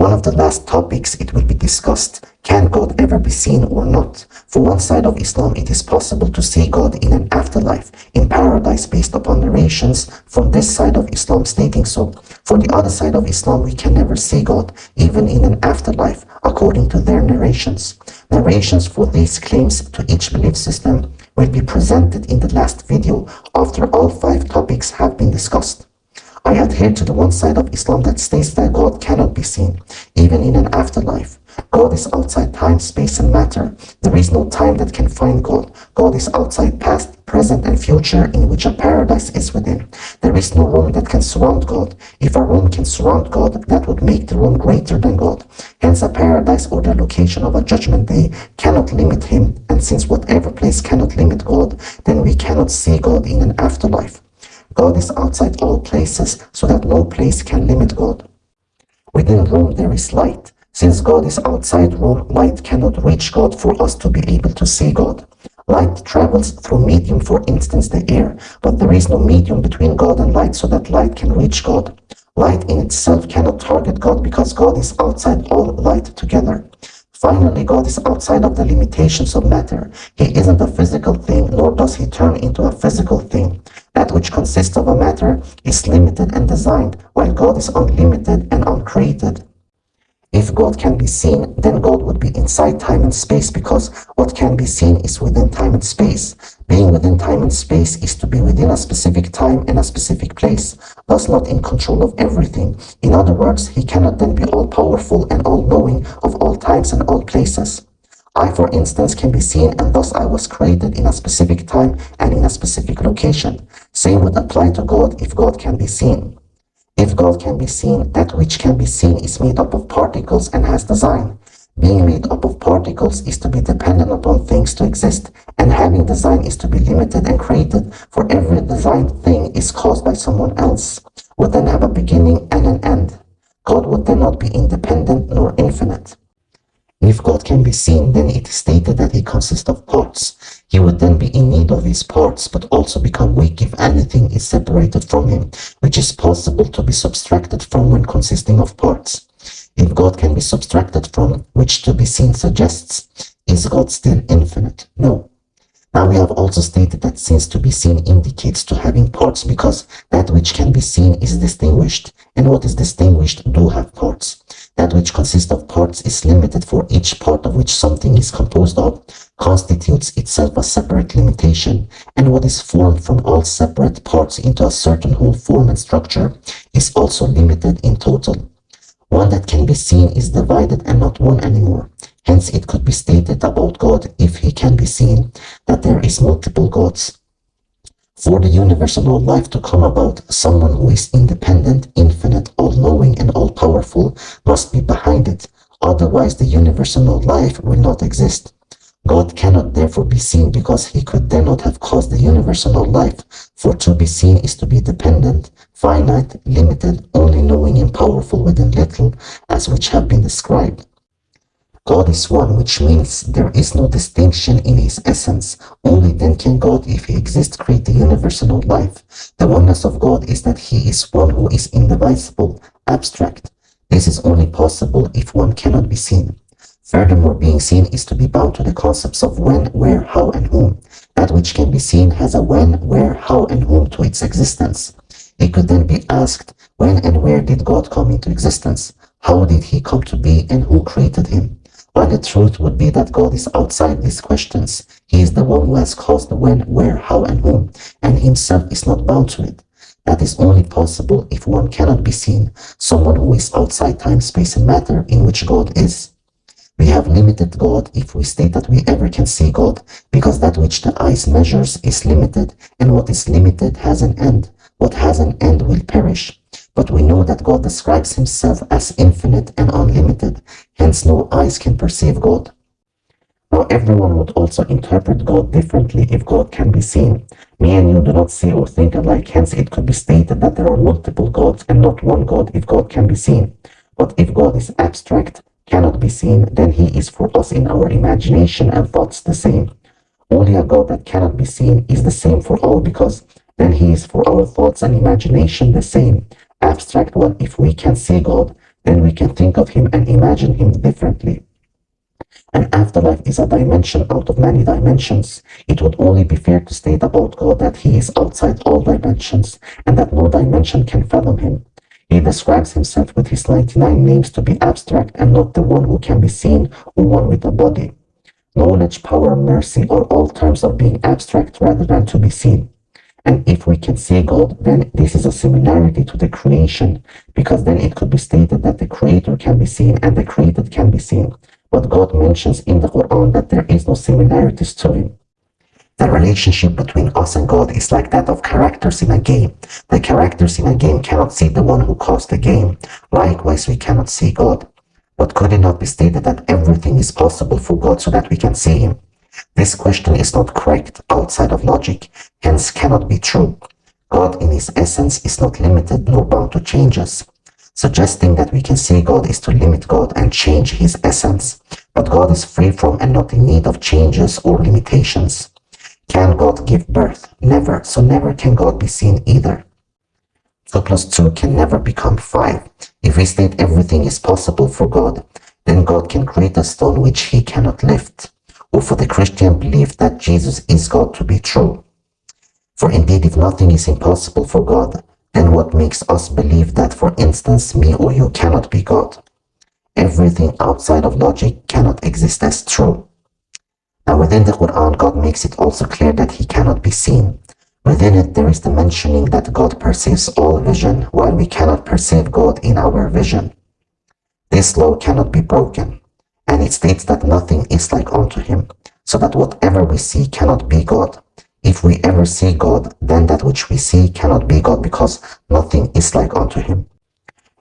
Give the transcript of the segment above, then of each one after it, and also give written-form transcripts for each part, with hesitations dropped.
one of the last topics it will be discussed, can God ever be seen or not? For one side of Islam, it is possible to see God in an afterlife, in paradise based upon narrations from this side of Islam stating so. For the other side of Islam, we can never see God, even in an afterlife, according to their narrations. Narrations for these claims to each belief system will be presented in the last video after all 5 topics have been discussed. I adhere to the one side of Islam that states that God cannot be seen, even in an afterlife. God is outside time, space, and matter. There is no time that can find God. God is outside past, present, and future, in which a paradise is within. There is no room that can surround God. If a room can surround God, that would make the room greater than God. Hence, a paradise or the location of a judgment day cannot limit him. And since whatever place cannot limit God, then we cannot see God in an afterlife. God is outside all places, so that no place can limit God. Within room there is light. Since God is outside room, light cannot reach God for us to be able to see God. Light travels through medium, for instance the air, but there is no medium between God and light so that light can reach God. Light in itself cannot target God because God is outside all light together. Finally, God is outside of the limitations of matter. He isn't a physical thing, nor does he turn into a physical thing. That which consists of a matter is limited and designed, while God is unlimited and uncreated. If God can be seen, then God would be inside time and space, because what can be seen is within time and space. Being within time and space is to be within a specific time and a specific place, thus not in control of everything. In other words, he cannot then be all-powerful and all-knowing of all times and all places. I, for instance, can be seen, and thus I was created in a specific time and in a specific location. Same would apply to God if God can be seen. If God can be seen, that which can be seen is made up of particles and has design. Being made up of particles is to be dependent upon things to exist, and having design is to be limited and created, for every designed thing is caused by someone else, would then have a beginning and an end. God would then not be independent nor infinite. If God can be seen, then it is stated that he consists of parts. He would then be in need of his parts, but also become weak if anything is separated from him, which is possible to be subtracted from when consisting of parts. If God can be subtracted from, which to be seen suggests, is God still infinite? No. Now we have also stated that since to be seen indicates to having parts, because that which can be seen is distinguished, and what is distinguished do have parts. That which consists of parts is limited, for each part of which something is composed of constitutes itself a separate limitation, and what is formed from all separate parts into a certain whole form and structure is also limited in total. One that can be seen is divided and not one anymore. Hence it could be stated about God, if he can be seen, that there is multiple gods. For the universal life to come about, someone who is independent, infinite, all-knowing, and all-powerful must be behind it. Otherwise, the universal life will not exist. God cannot therefore be seen, because he could then not have caused the universal life. For to be seen is to be dependent, finite, limited, only knowing and powerful within little, as which have been described. God is one, which means there is no distinction in his essence. Only then can God, if he exists, create the universal life. The oneness of God is that he is one who is indivisible, abstract. This is only possible if one cannot be seen. Furthermore, being seen is to be bound to the concepts of when, where, how, and whom. That which can be seen has a when, where, how, and whom to its existence. It could then be asked, when and where did God come into existence? How did he come to be, and who created him? While the truth would be that God is outside these questions. He is the one who has caused the when, where, how, and whom, and himself is not bound to it. That is only possible if one cannot be seen, someone who is outside time, space, and matter, in which God is. We have limited God if we state that we ever can see God, because that which the eyes measures is limited, and what is limited has an end. What has an end will perish. But we know that God describes himself as infinite and unlimited, hence no eyes can perceive God. Now everyone would also interpret God differently if God can be seen. Me and you do not see or think alike, hence it could be stated that there are multiple gods and not one God if God can be seen. But if God is abstract, cannot be seen, then he is for us in our imagination and thoughts the same. Only a God that cannot be seen is the same for all, because then he is for our thoughts and imagination the same. Abstract one if we can see God, then we can think of him and imagine him differently. An afterlife is a dimension out of many dimensions. It would only be fair to state about God that he is outside all dimensions and that no dimension can fathom him. He describes himself with his 99 names to be abstract and not the one who can be seen or one with a body. Knowledge, power, mercy are all terms of being abstract rather than to be seen. And if we can see God, then this is a similarity to the creation, because then it could be stated that the creator can be seen and the created can be seen. But God mentions in the Quran that there is no similarities to him. The relationship between us and God is like that of characters in a game. The characters in a game cannot see the one who caused the game. Likewise, we cannot see God. But could it not be stated that everything is possible for God so that we can see him? This question is not correct outside of logic, hence cannot be true. God in his essence is not limited nor bound to changes. Suggesting that we can see God is to limit God and change his essence. But God is free from and not in need of changes or limitations. Can God give birth? Never. So never can God be seen either. 2 plus 2 can never become 5. If we state everything is possible for God, then God can create a stone which he cannot lift. Or for the Christian belief that Jesus is God to be true. For indeed, if nothing is impossible for God, then what makes us believe that, for instance, me or you cannot be God? Everything outside of logic cannot exist as true. Now within the Quran, God makes it also clear that he cannot be seen. Within it, there is the mentioning that God perceives all vision, while we cannot perceive God in our vision. This law cannot be broken, and it states that nothing is like unto him, so that whatever we see cannot be God. If we ever see God, then that which we see cannot be God, because nothing is like unto him.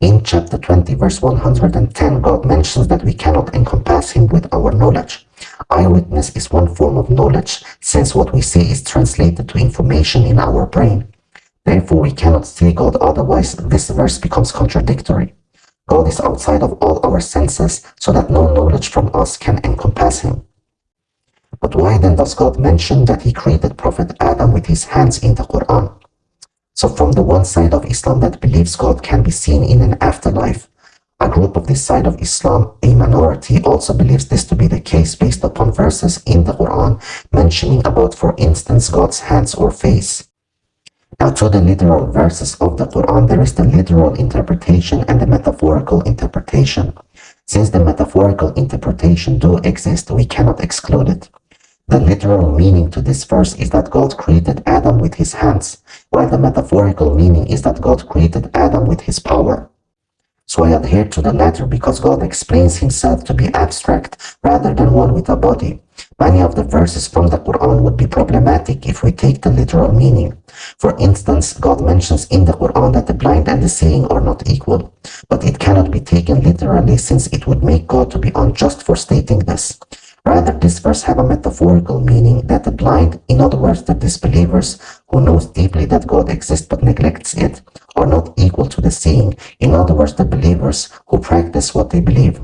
In chapter 20, verse 110, God mentions that we cannot encompass him with our knowledge. Eyewitness is one form of knowledge, since what we see is translated to information in our brain. Therefore, we cannot see God, otherwise this verse becomes contradictory. God is outside of all our senses, so that no knowledge from us can encompass him. But why then does God mention that he created Prophet Adam with his hands in the Quran? So from the one side of Islam that believes God can be seen in an afterlife, a group of this side of Islam, a minority, also believes this to be the case based upon verses in the Quran mentioning about, for instance, God's hands or face. Now to the literal verses of the Quran, there is the literal interpretation and the metaphorical interpretation. Since the metaphorical interpretation do exist, we cannot exclude it. The literal meaning to this verse is that God created Adam with his hands, while the metaphorical meaning is that God created Adam with his power. So I adhere to the latter because God explains himself to be abstract rather than one with a body. Many of the verses from the Quran would be problematic if we take the literal meaning. For instance, God mentions in the Quran that the blind and the seeing are not equal, but it cannot be taken literally since it would make God to be unjust for stating this. Rather, this verse have a metaphorical meaning that the blind, in other words, the disbelievers who knows deeply that God exists but neglects it, are not equal to the seeing, in other words, the believers who practice what they believe.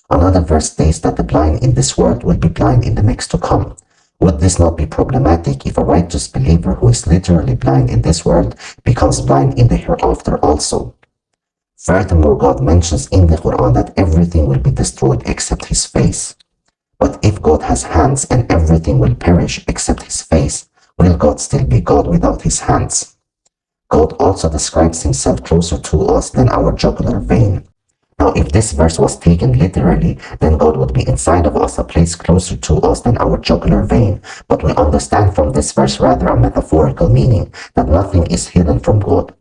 Another verse states that the blind in this world will be blind in the next to come. Would this not be problematic if a righteous believer who is literally blind in this world becomes blind in the hereafter also? Furthermore, God mentions in the Quran that everything will be destroyed except his face. But if God has hands and everything will perish except his face, will God still be God without his hands? God also describes himself closer to us than our jugular vein. Now, if this verse was taken literally, then God would be inside of us, a place closer to us than our jugular vein. But we understand from this verse rather a metaphorical meaning, that nothing is hidden from God.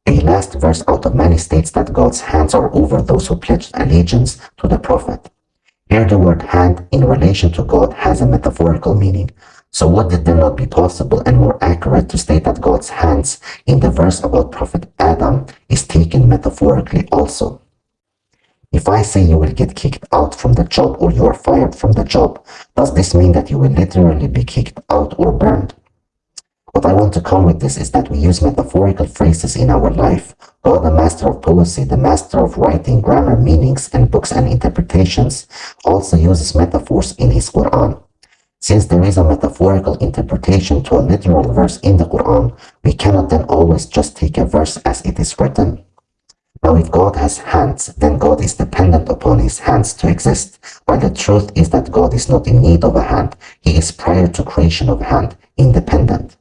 A last verse out of many states that God's hands are over those who pledged allegiance to the Prophet. Here the word hand in relation to God has a metaphorical meaning. So would it then not be possible and more accurate to state that God's hands in the verse about Prophet Adam is taken metaphorically also? If I say you will get kicked out from the job or you are fired from the job, does this mean that you will literally be kicked out or burned? What I want to come with this is that we use metaphorical phrases in our life. God, the master of poesy, the master of writing, grammar, meanings, and books and interpretations, also uses metaphors in his Quran. Since there is a metaphorical interpretation to a literal verse in the Quran, we cannot then always just take a verse as it is written. Now, if God has hands, then God is dependent upon his hands to exist, while the truth is that God is not in need of a hand. He is prior to creation of hand, independent.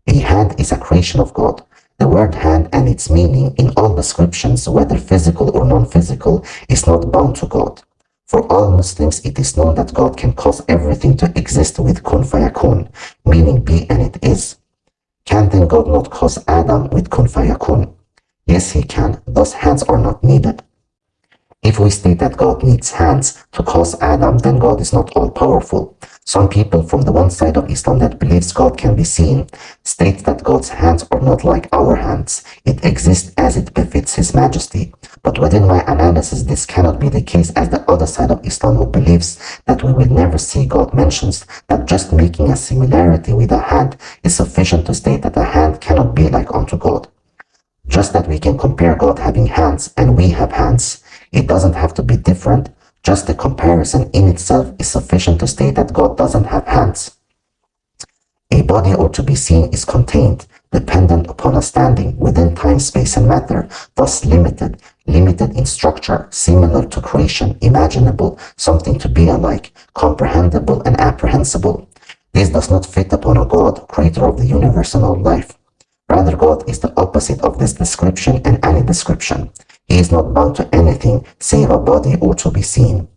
A hand is a creation of God. The word hand and its meaning in all descriptions, whether physical or non-physical, is not bound to God. For all Muslims, it is known that God can cause everything to exist with kun fayakun, meaning be and it is. Can then God not cause Adam with kun fayakun? Yes, he can. Thus, hands are not needed. If we state that God needs hands to cause Adam, then God is not all-powerful. Some people from the one side of Islam that believes God can be seen state that God's hands are not like our hands. It exists as it befits His Majesty. But within my analysis, this cannot be the case, as the other side of Islam who believes that we will never see God mentions that just making a similarity with a hand is sufficient to state that a hand cannot be like unto God. Just that we can compare God having hands and we have hands. It doesn't have to be different. Just the comparison in itself is sufficient to state that God doesn't have hands. A body or to be seen is contained, dependent upon a standing within time, space, and matter, thus limited in structure, similar to creation, imaginable, something to be alike, comprehensible and apprehensible. This does not fit upon a God, creator of the universe and all life. Rather, God is the opposite of this description and any description. He is not bound to anything save a body or to be seen.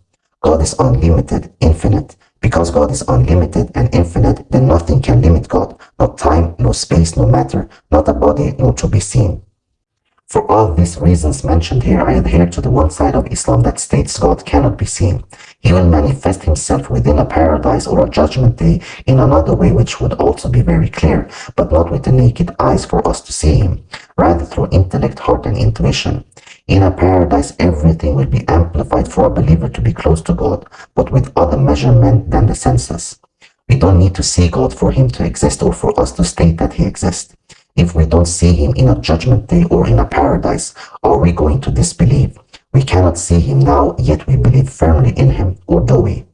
God is unlimited, infinite. Because God is unlimited and infinite, then nothing can limit God. Not time, no space, no matter, not a body, nor to be seen. For all these reasons mentioned here, I adhere to the one side of Islam that states God cannot be seen. He will manifest himself within a paradise or a judgment day in another way which would also be very clear, but not with the naked eyes for us to see him, rather through intellect, heart, and intuition. In a paradise, everything will be amplified for a believer to be close to God, but with other measurement than the senses. We don't need to see God for him to exist or for us to state that he exists. If we don't see him in a judgment day or in a paradise, are we going to disbelieve? We cannot see him now, yet we believe firmly in him, or do we?